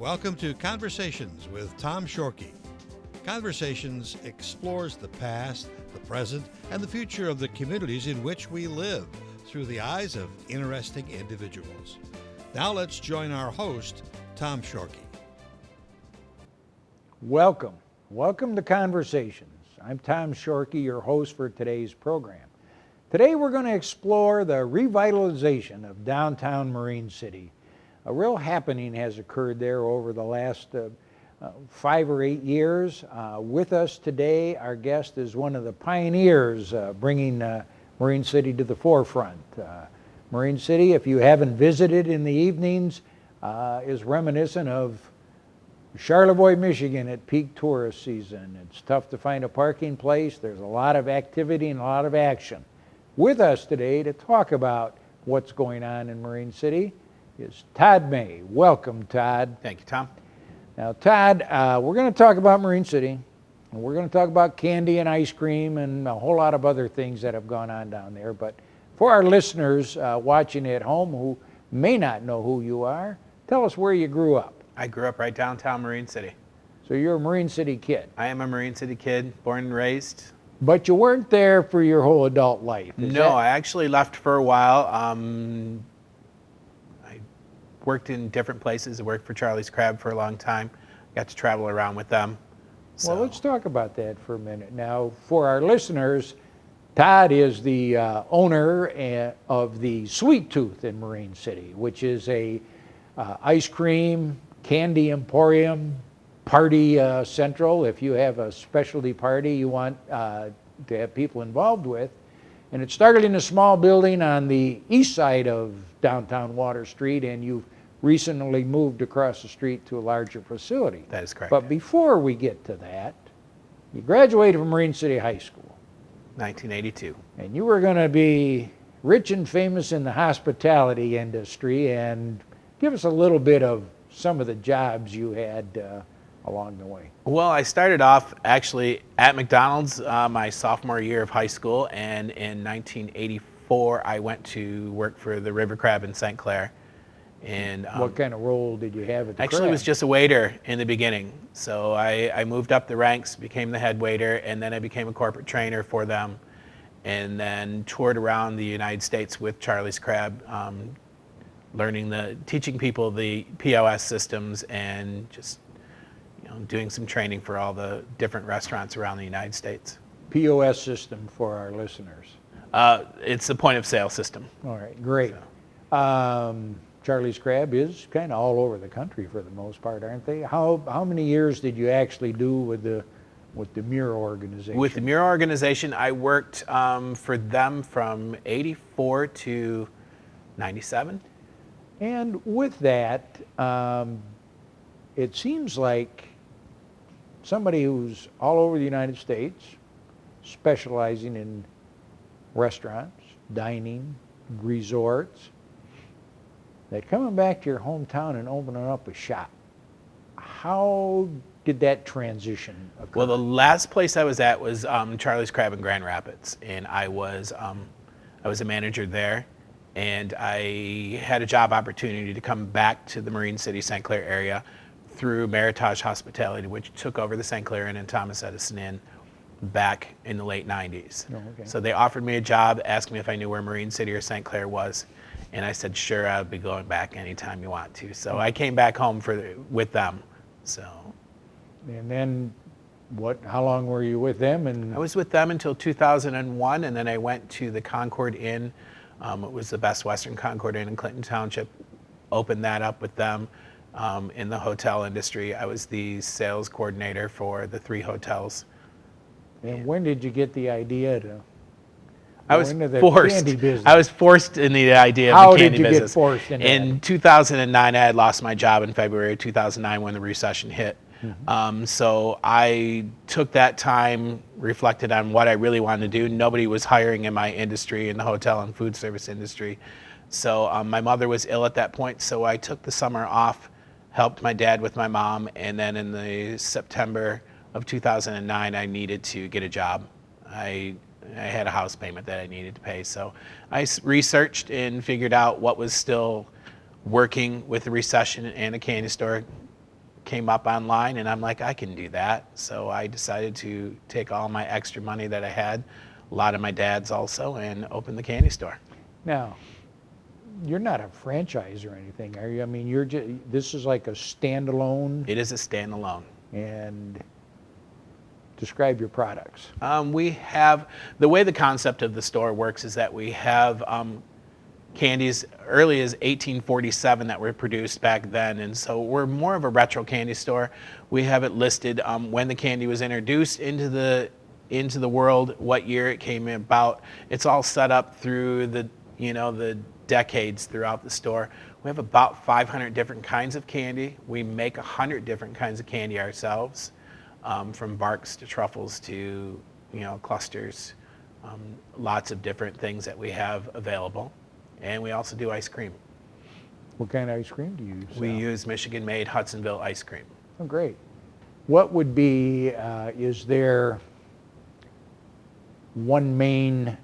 Welcome to Conversations with Tom Shorkey. Conversations explores the past, the present, and the future of the communities in which we live through the eyes of interesting individuals. Now let's join our host, Tom Shorkey. Welcome to Conversations. I'm Tom Shorkey, your host for today's program. Today we're going to explore the revitalization of downtown Marine City. A real happening has occurred there over the last 5 or 8 years. With us today, our guest is one of the pioneers bringing Marine City to the forefront. Marine City, if you haven't visited in the evenings, is reminiscent of Charlevoix, Michigan at peak tourist season. It's tough to find a parking place. There's a lot of activity and a lot of action. With us today to talk about what's going on in Marine City is Todd May. Welcome, Todd. Thank you, Tom. Now, Todd, we're going to talk about Marine City, and we're going to talk about candy and ice cream and a whole lot of other things that have gone on down there. But for our listeners watching at home who may not know who you are, tell us where you grew up. I grew up right downtown Marine City. So you're a Marine City kid. I am a Marine City kid, born and raised. But you weren't there for your whole adult life. I actually left for a while. I worked in different places. I worked for Charlie's Crab for a long time. Got to travel around with them. Well, let's talk about that for a minute. Now, for our listeners, Todd is the owner of the Sweet Tooth in Marine City, which is a ice cream, candy emporium, party central. If you have a specialty party you want to have people involved with. And it started in a small building on the east side of downtown Water Street, and you've recently moved across the street to a larger facility. That is correct. But before we get to that, you graduated from Marine City High School. 1982. And you were going to be rich and famous in the hospitality industry, and give us a little bit of some of the jobs you had along the way. Well, I started off actually at McDonald's my sophomore year of high school, and in 1984 I went to work for the River Crab in St. Clair. And what kind of role did you have at the Actually, Crab? it was just a waiter in the beginning. So I moved up the ranks, became the head waiter, and then I became a corporate trainer for them, and then toured around the United States with Charlie's Crab, teaching people the POS systems and just doing some training for all the different restaurants around the United States. POS system for our listeners. It's a point of sale system. All right, great. Charlie's Crab is kind of all over the country for the most part, aren't they? How many years did you actually do with the Muir organization? With the Muir organization, I worked for them from 84 to 97. And with that, it seems like somebody who's all over the United States, specializing in restaurants, dining, resorts, that coming back to your hometown and opening up a shop. How did that transition occur? Well, the last place I was at was Charlie's Crab in Grand Rapids, and I was a manager there, and I had a job opportunity to come back to the Marine City, St. Clair area through Meritage Hospitality, which took over the St. Clair Inn and Thomas Edison Inn back in the late 90s. Oh, okay. So they offered me a job, asked me if I knew where Marine City or St. Clair was, and I said, sure, I'll be going back anytime you want to. So I came back home with them. So. And then how long were you with them? And I was with them until 2001, and then I went to the Concord Inn. It was the Best Western Concord Inn in Clinton Township. Opened that up with them in the hotel industry. I was the sales coordinator for the 3 hotels. And when did you get the idea to I was into the forced. candy business? I was forced in the idea How of the candy did you business. get forced into In that? 2009, I had lost my job in February of 2009 when the recession hit. So I took that time, reflected on what I really wanted to do. Nobody was hiring in my industry, in the hotel and food service industry. So my mother was ill at that point, so I took the summer off, helped my dad with my mom, and then in the September of 2009, I needed to get a job. I had a house payment that I needed to pay, so I researched and figured out what was still working with the recession and a candy store. came up online, and I'm like, I can do that. So I decided to take all my extra money that I had, a lot of my dad's also, and open the candy store. Now, you're not a franchise or anything, are you? I mean, this is like a standalone. It is a standalone. And describe your products. We have, the way the concept of the store works is that we have candies early as 1847 that were produced back then, and so we're more of a retro candy store. We have it listed when the candy was introduced into the world, what year it came about. It's all set up through the the decades throughout the store. We have about 500 different kinds of candy. We make 100 different kinds of candy ourselves, from barks to truffles to clusters, lots of different things that we have available. And we also do ice cream. What kind of ice cream do you use? We use Michigan-made Hudsonville ice cream. Oh, great. What would be, is there one main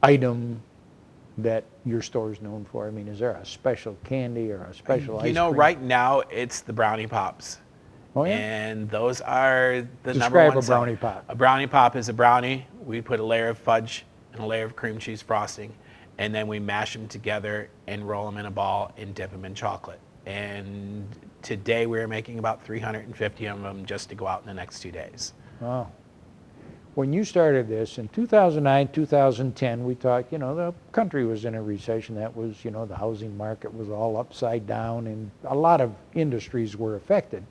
item that your store is known for? I mean, is there a special candy or a special ice cream? Right now it's the brownie pops. Oh, yeah? And those are the number Describe one a brownie seller. pop. A brownie pop is a brownie. We put a layer of fudge and a layer of cream cheese frosting, and then we mash them together and roll them in a ball and dip them in chocolate. And today we're making about 350 of them just to go out in the next 2 days. Wow. When you started this in 2009, 2010, we talked, the country was in a recession. That was, the housing market was all upside down, and a lot of industries were affected.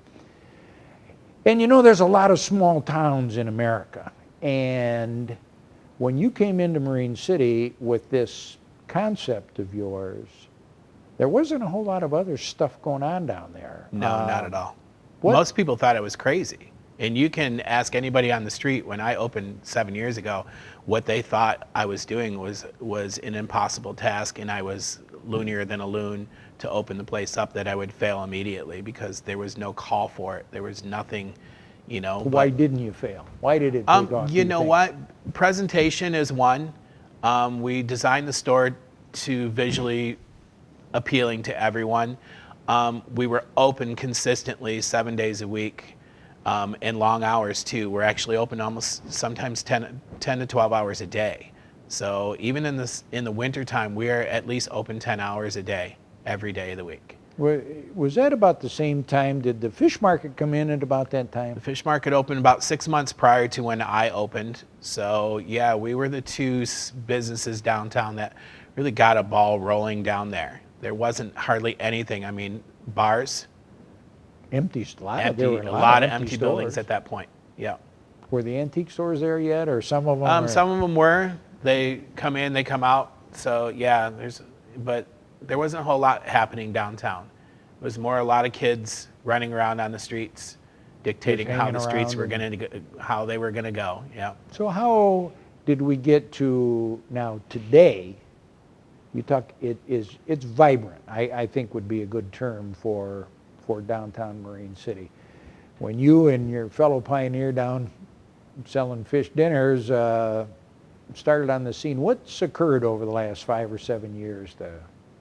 And there's a lot of small towns in America. And when you came into Marine City with this concept of yours, there wasn't a whole lot of other stuff going on down there. No, not at all. what- Most people thought it was crazy. And you can ask anybody on the street, when I opened 7 years ago, what they thought I was doing was an impossible task, and I was loonier than a loon to open the place up, that I would fail immediately because there was no call for it. There was nothing, Why didn't you fail? Why did it take off? You know what? Presentation is one. We designed the store to visually appealing to everyone. We were open consistently 7 days a week. And long hours too. We're actually open almost sometimes 10 to 12 hours a day. So even in the winter time, we're at least open 10 hours a day, every day of the week. Was that about the same time? Did the fish market come in at about that time? The fish market opened about 6 months prior to when I opened. So yeah, we were the two businesses downtown that really got a ball rolling down there. There wasn't hardly anything. I mean, bars. Empty, There were a lot of empty buildings at that point. Yeah. Were the antique stores there yet, or some of them? Some of them were. They come in, they come out. So yeah, but there wasn't a whole lot happening downtown. It was more a lot of kids running around on the streets, dictating how the streets were how they were gonna go. Yeah. So how did we get to now today? You talk. It's vibrant. I think would be a good term for downtown Marine City. When you and your fellow pioneer down selling fish dinners started on the scene, what's occurred over the last 5 or 7 years to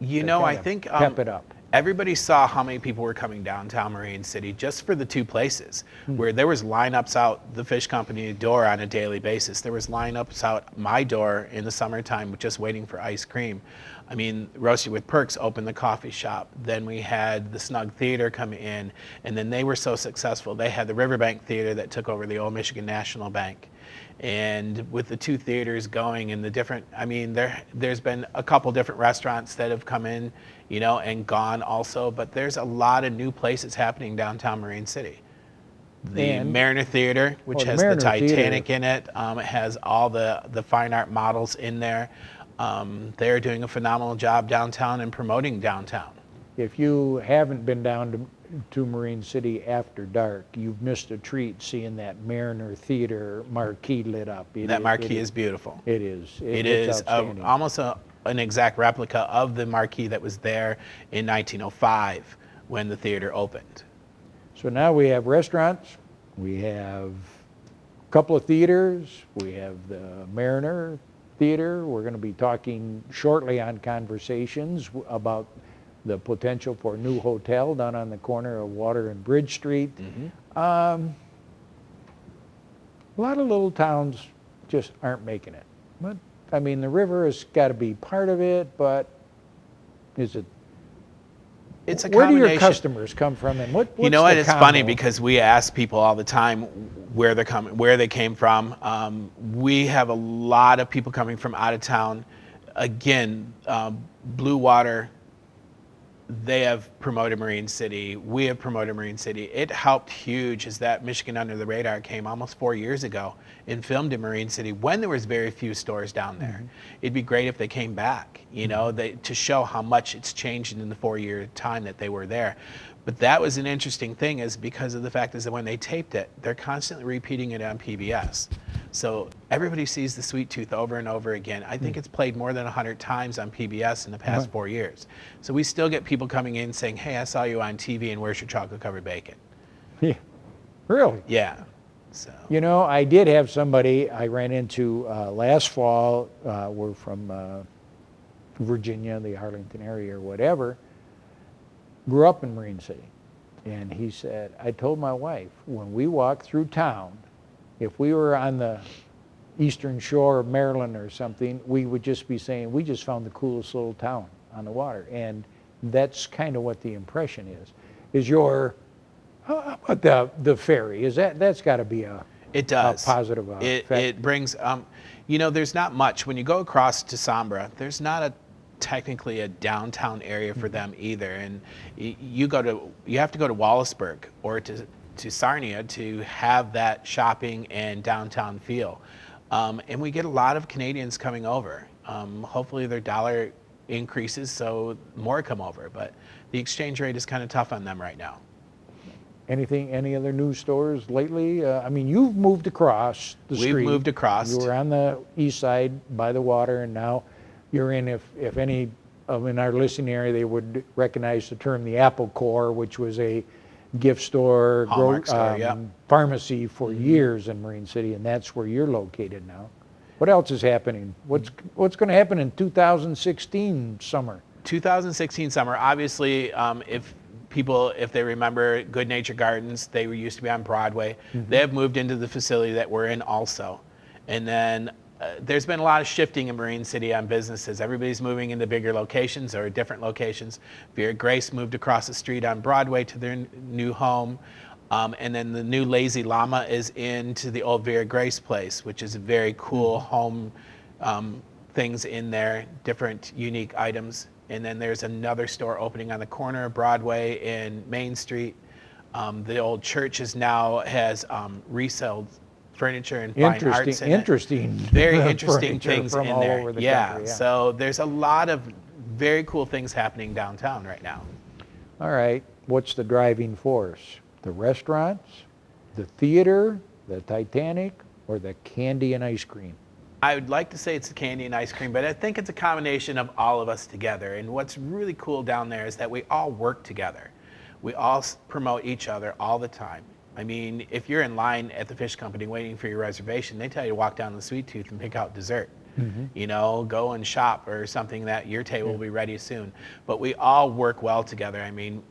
I think pep it up? Everybody saw how many people were coming downtown Marine City just for the two places, where there was lineups out the fish company door on a daily basis. There was lineups out my door in the summertime just waiting for ice cream. I mean, Roasted with Perks opened the coffee shop. Then we had the Snug Theater come in, and then they were so successful. They had the Riverbank Theater that took over the old Michigan National Bank. And with the two theaters going and the different, I mean, there's been a couple different restaurants that have come in, and gone also, but there's a lot of new places happening downtown Marine City. The Mariner Theater, which has the Titanic in it. It has all the fine art models in there. They're doing a phenomenal job downtown and promoting downtown. If you haven't been down to Marine City after dark, you've missed a treat seeing that Mariner Theater marquee lit up. That marquee is beautiful. It is. It is almost an exact replica of the marquee that was there in 1905 when the theater opened. So now we have restaurants, we have a couple of theaters, we have the Mariner Theater. We're going to be talking shortly on Conversations about the potential for a new hotel down on the corner of Water and Bridge Street. A lot of little towns just aren't making it. But, I mean, the river has got to be part of it, but is it? It's a Where do combination. your customers come from, and what's You know what? the It's funny combo? because we ask people all the time where they're coming, where they came from. We have a lot of people coming from out of town. Again, Blue Water, they have promoted Marine City. We have promoted Marine City. It helped huge as that Michigan Under the Radar came almost 4 years ago and filmed in Marine City when there was very few stores down there. It'd be great if they came back, you know, to show how much it's changed in the 4-year time that they were there. But that was an interesting thing, is because of the fact is that when they taped it, they're constantly repeating it on PBS. So everybody sees the Sweet Tooth over and over again. I think it's played more than 100 times on PBS in the past 4 years. So we still get people coming in saying, hey, I saw you on TV, and where's your chocolate covered bacon? Yeah, really? Yeah. So You know, I did have somebody I ran into last fall. We're from Virginia, the Arlington area or whatever. Grew up in Marine City. And he said, I told my wife, when we walk through town, if we were on the eastern shore of Maryland or something, we would just be saying, we just found the coolest little town on the water. And that's kind of what the impression is. Is your, how about the ferry? Is that's got to be a positive effect? It brings, you know, there's not much. When you go across to Sombra, there's not technically a downtown area for them either. And you have to go to Wallaceburg or to Sarnia to have that shopping and downtown feel. And we get a lot of Canadians coming over. Hopefully their dollar increases so more come over, but the exchange rate is kind of tough on them right now. Any other new stores lately? I mean, you've moved across the street. We've moved across. You were on the east side by the water, and now you're in, if any of in our listening area, they would recognize the term the Apple Core, which was a gift store, pharmacy for years in Marine City, and that's where you're located now. What else is happening? What's going to happen in 2016 summer? 2016 summer, obviously, if they remember Good Nature Gardens, they used to be on Broadway. They have moved into the facility that we're in also. And then there's been a lot of shifting in Marine City on businesses. Everybody's moving into bigger locations or different locations. Vera Grace moved across the street on Broadway to their new home. And then the new Lazy Llama is into the old Vera Grace place, which is a very cool home things in there, different unique items. And then there's another store opening on the corner of Broadway and Main Street. The old church has resold furniture and fine arts in interesting. Very interesting things from in all there. over the Yeah, country, so there's a lot of very cool things happening downtown right now. All right, what's the driving force? The restaurants, the theater, the Titanic, or the candy and ice cream? I would like to say it's the candy and ice cream, but I think it's a combination of all of us together. And what's really cool down there is that we all work together. We all promote each other all the time. I mean, if you're in line at the fish company waiting for your reservation, they tell you to walk down the Sweet Tooth and pick out dessert. You know, go and shop or something that your table will be ready soon. But we all work well together. I mean,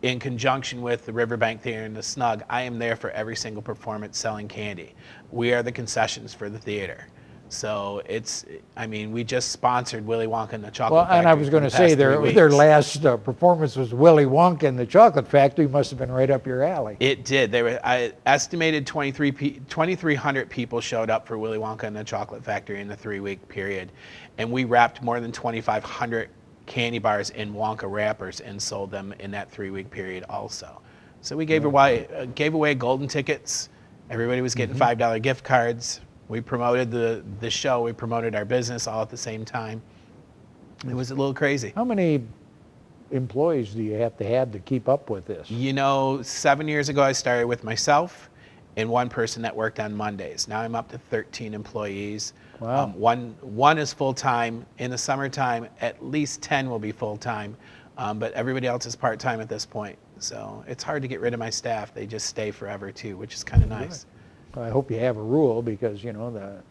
in conjunction with the Riverbank Theater and the Snug, I am there for every single performance selling candy. We are the concessions for the theater. So we just sponsored Willy Wonka and the Chocolate Factory. Well, and I was going to say their last performance was Willy Wonka and the Chocolate Factory. Must have been right up your alley. It did. I estimated 2,300 people showed up for Willy Wonka and the Chocolate Factory in the 3-week period. And we wrapped more than 2,500 candy bars in Wonka wrappers and sold them in that 3-week period also. So we gave away golden tickets. Everybody was getting $5 gift cards. We promoted the show. We promoted our business all at the same time. It was a little crazy. How many employees do you have to keep up with this? You know, 7 years ago I started with myself and one person that worked on Mondays. Now I'm up to 13 employees. Wow. One is full-time. In the summertime, at least 10 will be full-time, but everybody else is part-time at this point. So it's hard to get rid of my staff. They just stay forever too, which is kind of nice. I hope you have a rule because, you know, the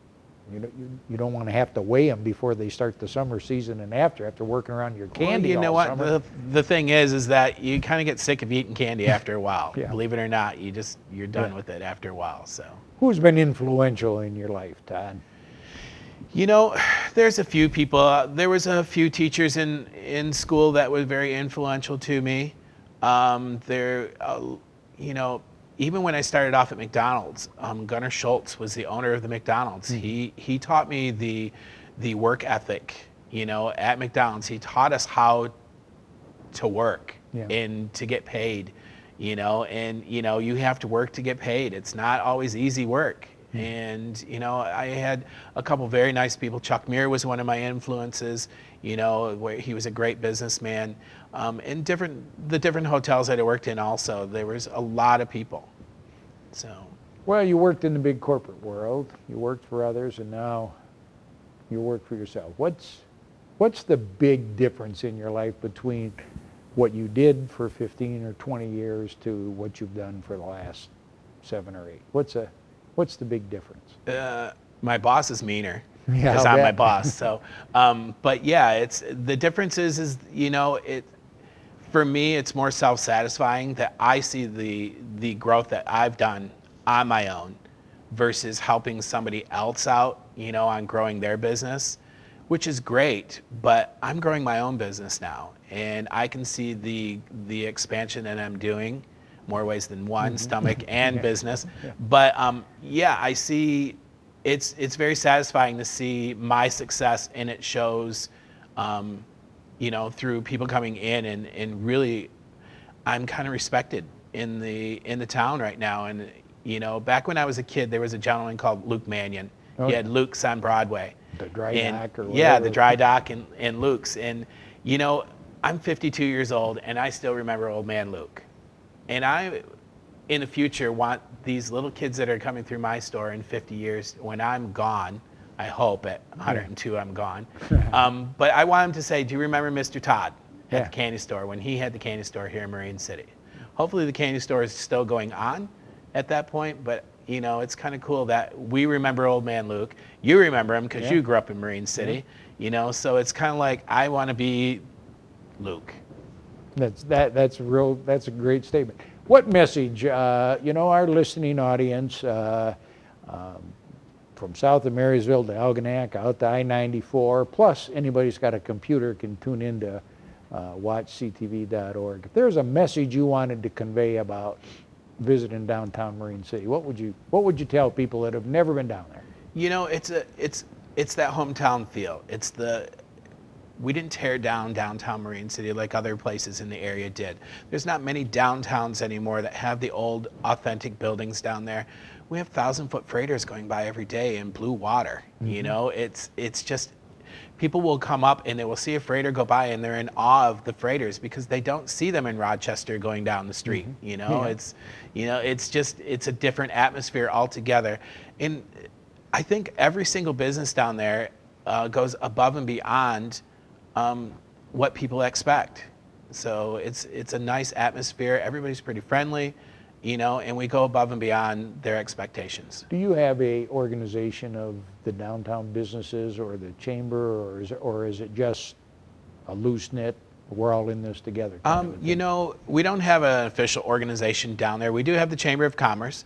You don't want to have to weigh them before they start the summer season and after working around your candy. Well, you know all what? Summer. The thing is that you kind of get sick of eating candy after a while. Yeah. Believe it or not, you're done with it after a while. So. Who's been influential in your life, Todd? You know, there's a few people. There was a few teachers in school that were very influential to me. You know, even when I started off at McDonald's, Gunnar Schultz was the owner of the McDonald's. Mm-hmm. He taught me the work ethic. You know, at McDonald's, he taught us how to work and to get paid. You know, and you know, you have to work to get paid. It's not always easy work. And, you know, I had a couple very nice people. Chuck Muir was one of my influences, you know, where he was a great businessman. And the different hotels that I worked in also, there was a lot of people. So. Well, you worked in the big corporate world. You worked for others, and now you work for yourself. What's the big difference in your life between what you did for 15 or 20 years to what you've done for the last 7 or 8? What's the big difference? My boss is meaner Yeah, because I'm my boss. So, but yeah, it's the difference is you know, for me it's more self-satisfying that I see the growth that I've done on my own versus helping somebody else out, you know, on growing their business, which is great. But I'm growing my own business now, and I can see the expansion that I'm doing. More ways than one, stomach and business. But yeah, I see it's very satisfying to see my success, and it shows, you know, through people coming in and really, I'm kind of respected in the town right now. And you know, back when I was a kid, there was a gentleman called Luke Mannion. He had Luke's on Broadway. The dry dock or whatever. Yeah, the dry dock and Luke's. And you know, I'm 52 years old, and I still remember old man Luke. And I, in the future, want these little kids that are coming through my store in 50 years, when I'm gone, I hope at 102 I'm gone, but I want them to say, do you remember Mr. Todd at the candy store when he had the candy store here in Marine City? Hopefully the candy store is still going on at that point, but you know, it's kind of cool that we remember old man Luke. You remember him because you grew up in Marine City, you know, so it's kind of like I want to be Luke. That's a great statement. What message, you know, our listening audience from south of Marysville to Algonac, out to I-94, plus anybody's got a computer can tune into watchctv.org. If there's a message you wanted to convey about visiting downtown Marine City, what would you tell people that have never been down there? You know, it's that hometown feel. We didn't tear down downtown Marine City like other places in the area did. There's not many downtowns anymore that have the old authentic buildings down there. We have 1,000-foot freighters going by every day in blue water. You know, it's just, people will come up and they will see a freighter go by and they're in awe of the freighters because they don't see them in Rochester going down the street. You know, it's a different atmosphere altogether. And I think every single business down there goes above and beyond what people expect. So it's a nice atmosphere. Everybody's pretty friendly, you know, and we go above and beyond their expectations. Do you have a organization of the downtown businesses or the chamber, or is it just a loose knit, we're all in this together? You know, we don't have an official organization down there. We do have the Chamber of Commerce,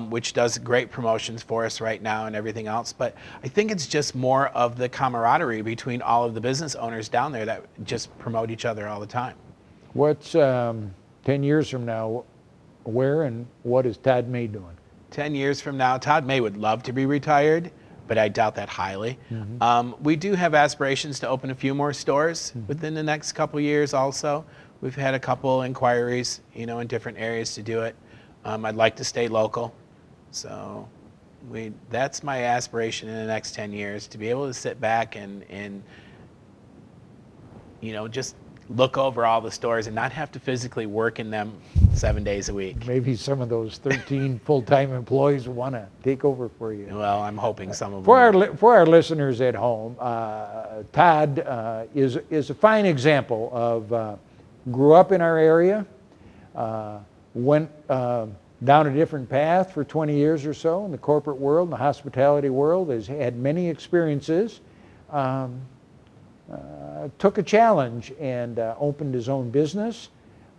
which does great promotions for us right now and everything else. But I think it's just more of the camaraderie between all of the business owners down there that just promote each other all the time. What's 10 years from now, where and what is Todd May doing? 10 years from now, Todd May would love to be retired, but I doubt that highly. We do have aspirations to open a few more stores within the next couple years also. We've had a couple inquiries, you know, in different areas to do it. I'd like to stay local. So that's my aspiration in the next 10 years, to be able to sit back and you know, just look over all the stores and not have to physically work in them 7 days a week. Maybe some of those 13 full-time employees want to take over for you. Well, I'm hoping some of them. For our listeners at home, Todd is a fine example of grew up in our area, went down a different path for 20 years or so in the corporate world, in the hospitality world, has had many experiences, took a challenge and opened his own business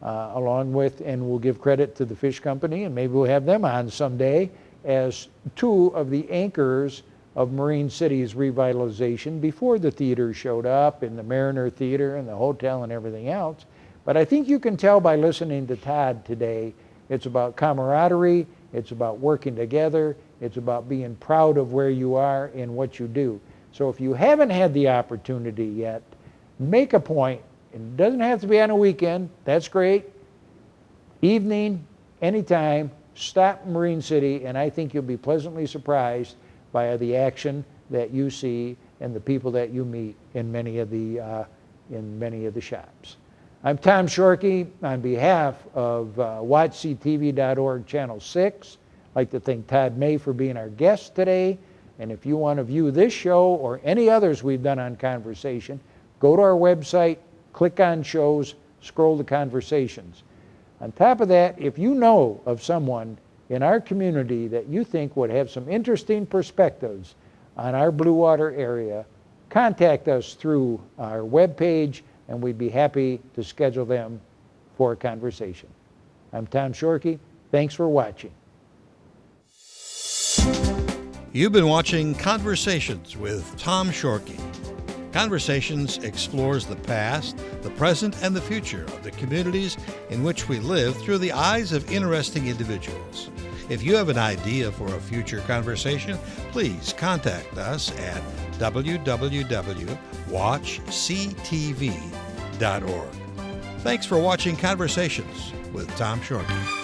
along with, and we'll give credit to the fish company, and maybe we'll have them on someday as two of the anchors of Marine City's revitalization before the theater showed up, in the Mariner Theater and the hotel and everything else. But I think you can tell by listening to Todd today, it's about camaraderie, it's about working together, it's about being proud of where you are and what you do. So if you haven't had the opportunity yet, make a point. It doesn't have to be on a weekend, that's great. Evening, anytime, stop Marine City, and I think you'll be pleasantly surprised by the action that you see and the people that you meet in many of the shops. I'm Tom Shorkey on behalf of WatchCTV.org Channel 6. I'd like to thank Todd May for being our guest today. And if you want to view this show or any others we've done on Conversation, go to our website, click on shows, scroll to Conversations. On top of that, if you know of someone in our community that you think would have some interesting perspectives on our Blue Water area, contact us through our webpage, and we'd be happy to schedule them for a conversation. I'm Tom Shorkey. Thanks for watching. You've been watching Conversations with Tom Shorkey. Conversations explores the past, the present, and the future of the communities in which we live through the eyes of interesting individuals. If you have an idea for a future conversation, please contact us at www.watchctv.org. Thanks for watching Conversations with Tom Shorkey.